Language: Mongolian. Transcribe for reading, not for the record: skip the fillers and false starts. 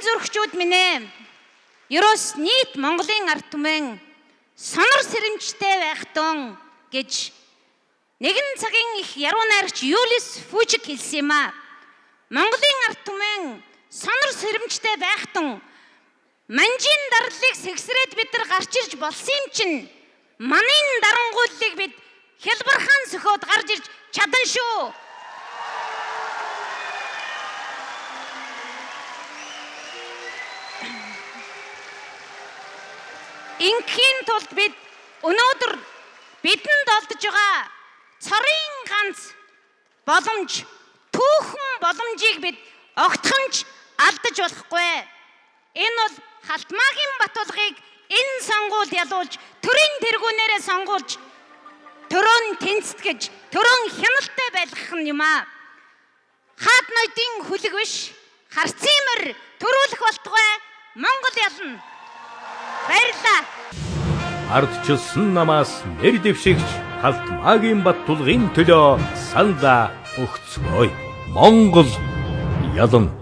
зүрхчүүд минь ээ. Ерөөс нийт Монголын ард түмэн сонор сэрэмжтэй байх тун гэж нэгэн цагийн их яруу найрагч Юлис Фужик хэлсэн юм а. Монголын ард түмэн сонор сэрэмжтэй байх тун манжийн дарлыг сэгсрээд бид нар гарч ирж болсон юм чинь манын дарангууллыг бид хялбархан сөхөөд гарч ирж чадна шүү. Инхийн тулд бид өнөөдөр бидэнд олдож байгаа цорын ганц боломж, түүхэн боломжийг бид огтхонч алдаж болохгүй. Энэ бол Халтмаагийн Батулгыг энэ сонгуульд ялуулж, төрийн тэргүүнээрээ сонгуулж, төрөөн тэнцэтгэж, төрөөн хяналттай байлгах юм аа. Хаад ноёдын хүлэг биш, харцымэр төрүүлэх болтугай Монгол ялна. Баярлалаа. Ардчилсан намаас нэр дэвшигч Халтмаагийн Батулгын төлөө саналаа өгцгөөе. Монгол ялна.